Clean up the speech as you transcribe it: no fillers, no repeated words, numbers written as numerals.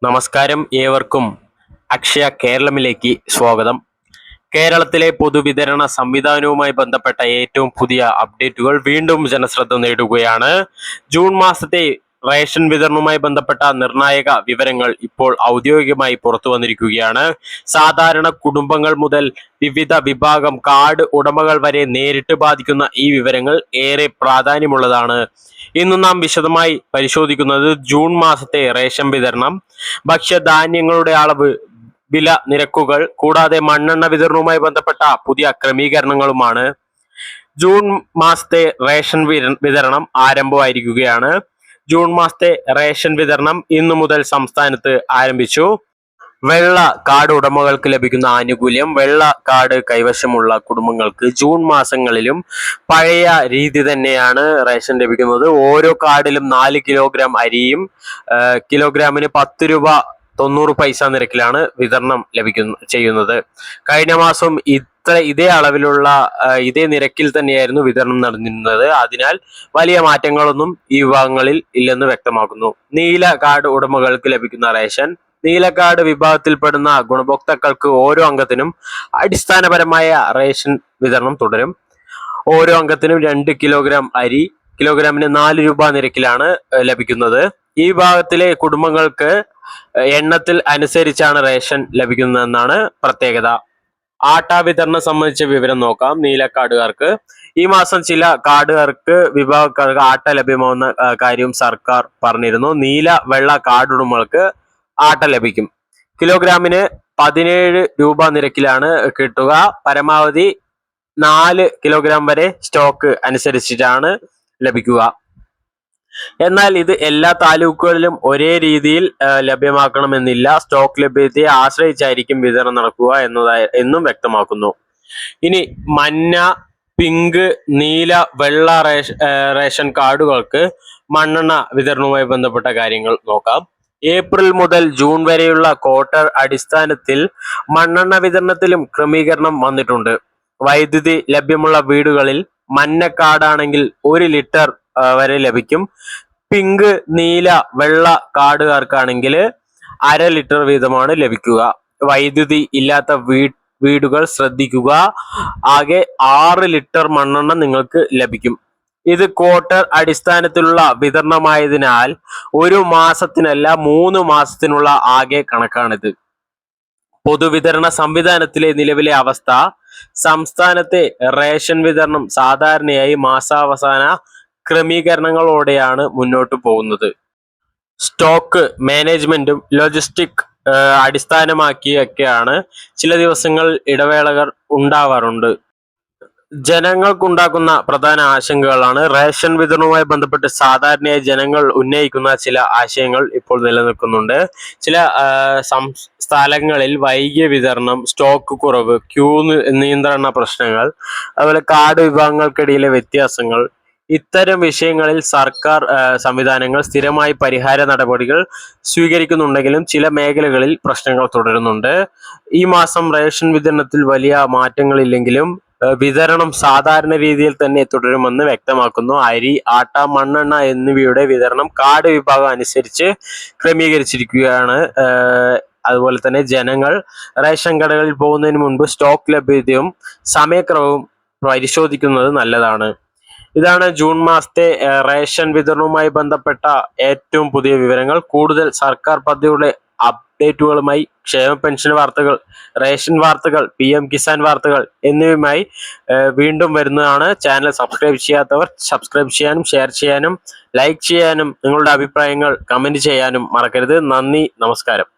നമസ്കാരം, ഏവർക്കും അക്ഷയ കേരളമിലേക്ക് സ്വാഗതം. കേരളത്തിലെ പൊതുവിതരണ സംവിധാനവുമായി ബന്ധപ്പെട്ട ഏറ്റവും പുതിയ അപ്ഡേറ്റുകൾ വീണ്ടും ജനശ്രദ്ധ നേടുകയാണ്. ജൂൺ മാസത്തെ റേഷൻ വിതരണവുമായി ബന്ധപ്പെട്ട നിർണായക വിവരങ്ങൾ ഇപ്പോൾ ഔദ്യോഗികമായി പുറത്തു വന്നിരിക്കുകയാണ്. സാധാരണ കുടുംബങ്ങൾ മുതൽ വിവിധ വിഭാഗം കാർഡ് ഉടമകൾ വരെ നേരിട്ട് ബാധിക്കുന്ന ഈ വിവരങ്ങൾ ഏറെ പ്രാധാന്യമുള്ളതാണ്. ഇന്ന് നാം വിശദമായി പരിശോധിക്കുന്നത് ജൂൺ മാസത്തെ റേഷൻ വിതരണം, ഭക്ഷ്യധാന്യങ്ങളുടെ അളവ്, വില നിരക്കുകൾ, കൂടാതെ മണ്ണെണ്ണ വിതരണവുമായി ബന്ധപ്പെട്ട പുതിയ ക്രമീകരണങ്ങളുമാണ്. ജൂൺ മാസത്തെ റേഷൻ വിതരണം ആരംഭമായിരിക്കുകയാണ്. ജൂൺ മാസത്തെ റേഷൻ വിതരണം ഇന്നു മുതൽ സംസ്ഥാനത്ത് ആരംഭിച്ചു. വെള്ള കാർഡ് ഉടമകൾക്ക് ലഭിക്കുന്ന ആനുകൂല്യം: വെള്ള കാർഡ് കൈവശമുള്ള കുടുംബങ്ങൾക്ക് ജൂൺ മാസങ്ങളിലും പഴയ രീതി തന്നെയാണ് റേഷൻ ലഭിക്കുന്നത്. ഓരോ കാർഡിലും 4 കിലോഗ്രാം അരിയും കിലോഗ്രാമിന് 10 രൂപ 90 പൈസ നിരക്കിലാണ് വിതരണം ചെയ്യുന്നത്. കഴിഞ്ഞ മാസം ഇതേ അളവിലുള്ള ഇതേ നിരക്കിൽ തന്നെയായിരുന്നു വിതരണം നടന്നിരുന്നത്. അതിനാൽ വലിയ മാറ്റങ്ങളൊന്നും ഈ വിഭാഗങ്ങളിൽ ഇല്ലെന്ന് വ്യക്തമാക്കുന്നു. നീല കാർഡ് ഉടമകൾക്ക് ലഭിക്കുന്ന റേഷൻ: നീല കാർഡ് വിഭാഗത്തിൽപ്പെടുന്ന ഗുണഭോക്താക്കൾക്ക് ഓരോ അംഗത്തിനും അടിസ്ഥാനപരമായ റേഷൻ വിതരണം തുടരും. ഓരോ അംഗത്തിനും 2 കിലോഗ്രാം അരി കിലോഗ്രാമിന് 4 രൂപ നിരക്കിലാണ് ലഭിക്കുന്നത്. ഈ വിഭാഗത്തിലെ കുടുംബങ്ങൾക്ക് എണ്ണത്തിൽ അനുസരിച്ചാണ് റേഷൻ ലഭിക്കുന്നതെന്നാണ് പ്രത്യേകത. ആട്ട വിതരണം സംബന്ധിച്ച വിവരം നോക്കാം. നീല കാർഡുകാർക്ക് ഈ മാസം ചില കാർഡുകാർക്ക് വിഭാഗക്കാർക്ക് ആട്ട ലഭ്യമാവുന്ന കാര്യം സർക്കാർ പറഞ്ഞിരുന്നു. നീല വെള്ള കാർഡ് ഉടമകൾക്ക് ആട്ട ലഭിക്കും. കിലോഗ്രാമിന് 17 രൂപ നിരക്കിലാണ് കിട്ടുക. പരമാവധി 4 കിലോഗ്രാം വരെ സ്റ്റോക്ക് അനുസരിച്ചിട്ടാണ് ലഭിക്കുക. എന്നാൽ ഇത് എല്ലാ താലൂക്കുകളിലും ഒരേ രീതിയിൽ ലഭ്യമാക്കണമെന്നില്ല. സ്റ്റോക്ക് ലഭ്യതയെ ആശ്രയിച്ചായിരിക്കും വിതരണം നടക്കുക എന്നും വ്യക്തമാക്കുന്നു. ഇനി മഞ്ഞ, പിങ്ക്, നീല, വെള്ള റേഷൻ കാർഡുകൾക്ക് മണ്ണെണ്ണ വിതരണവുമായി ബന്ധപ്പെട്ട കാര്യങ്ങൾ നോക്കാം. ഏപ്രിൽ മുതൽ ജൂൺ വരെയുള്ള ക്വാർട്ടർ അടിസ്ഥാനത്തിൽ മണ്ണെണ്ണ വിതരണത്തിലും ക്രമീകരണം വന്നിട്ടുണ്ട്. വൈദ്യുതി ലഭ്യമുള്ള വീടുകളിൽ മഞ്ഞ കാർഡാണെങ്കിൽ 1 ലിറ്റർ വരെ ലഭിക്കും. പിങ്ക്, നീല, വെള്ള കാർഡുകാർക്കാണെങ്കിൽ 1/2 ലിറ്റർ വീതമാണ് ലഭിക്കുക. വൈദ്യുതി ഇല്ലാത്ത വീടുകൾ ശ്രദ്ധിക്കുക. ആകെ 6 ലിറ്റർ മണ്ണെണ്ണ നിങ്ങൾക്ക് ലഭിക്കും. ഇത് ക്വാർട്ടർ അടിസ്ഥാനത്തിലുള്ള വിതരണമായതിനാൽ 1 മാസത്തിനല്ല 3 മാസത്തിനുള്ള ആകെ കണക്കാണിത്. പൊതുവിതരണ സംവിധാനത്തിലെ നിലവിലെ അവസ്ഥ: സംസ്ഥാനത്തെ റേഷൻ വിതരണം സാധാരണയായി മാസാവസാന ക്രമീകരണങ്ങളോടെയാണ് മുന്നോട്ട് പോകുന്നത്. സ്റ്റോക്ക് മാനേജ്മെന്റും ലോജിസ്റ്റിക് അടിസ്ഥാനമാക്കിയൊക്കെയാണ് ചില ദിവസങ്ങൾ ഇടവേളകൾ ഉണ്ടാവാറുണ്ട്. ജനങ്ങൾക്കുണ്ടാക്കുന്ന പ്രധാന ആശങ്കകളാണ്. റേഷൻ വിതരണവുമായി ബന്ധപ്പെട്ട് സാധാരണയായി ജനങ്ങൾ ഉന്നയിക്കുന്ന ചില ആശയങ്ങൾ ഇപ്പോൾ നിലനിൽക്കുന്നുണ്ട്. ചില സ്ഥലങ്ങളിൽ വൈകിയ വിതരണം, സ്റ്റോക്ക് കുറവ്, ക്യൂ നിയന്ത്രണ പ്രശ്നങ്ങൾ, അതുപോലെ കാർഡ് വിഭാഗങ്ങൾക്കിടയിലെ വ്യത്യാസങ്ങൾ, ഇത്തരം വിഷയങ്ങളിൽ സർക്കാർ സംവിധാനങ്ങൾ സ്ഥിരമായി പരിഹാര നടപടികൾ സ്വീകരിക്കുന്നുണ്ടെങ്കിലും ചില മേഖലകളിൽ പ്രശ്നങ്ങൾ തുടരുന്നുണ്ട്. ഈ മാസം റേഷൻ വിതരണത്തിൽ വലിയ മാറ്റങ്ങളില്ലെങ്കിലും വിതരണം സാധാരണ രീതിയിൽ തന്നെ തുടരുമെന്ന് വ്യക്തമാക്കുന്നു. അരി, ആട്ട, മണ്ണെണ്ണ എന്നിവയുടെ വിതരണം കാർഡ് വിഭാഗം അനുസരിച്ച് ക്രമീകരിച്ചിരിക്കുകയാണ്. അതുപോലെ തന്നെ ജനങ്ങൾ റേഷൻ കടകളിൽ പോകുന്നതിന് മുൻപ് സ്റ്റോക്ക് ലഭ്യതയും സമയക്രമവും പരിശോധിക്കുന്നത് നല്ലതാണ്. ഇതാണ് ജൂൺ മാസത്തെ റേഷൻ വിതരണവുമായി ബന്ധപ്പെട്ട ഏറ്റവും പുതിയ വിവരങ്ങൾ. കൂടുതൽ സർക്കാർ പദ്ധതിയുടെ അപ്ഡേറ്റുകളുമായി, ക്ഷേമ പെൻഷൻ വാർത്തകൾ, റേഷൻ വാർത്തകൾ, PM കിസാൻ വാർത്തകൾ എന്നിവയുമായി വീണ്ടും വരുന്നതാണ്. ചാനൽ സബ്സ്ക്രൈബ് ചെയ്യാത്തവർ സബ്സ്ക്രൈബ് ചെയ്യാനും ഷെയർ ചെയ്യാനും ലൈക്ക് ചെയ്യാനും നിങ്ങളുടെ അഭിപ്രായങ്ങൾ കമന്റ് ചെയ്യാനും മറക്കരുത്. നന്ദി, നമസ്കാരം.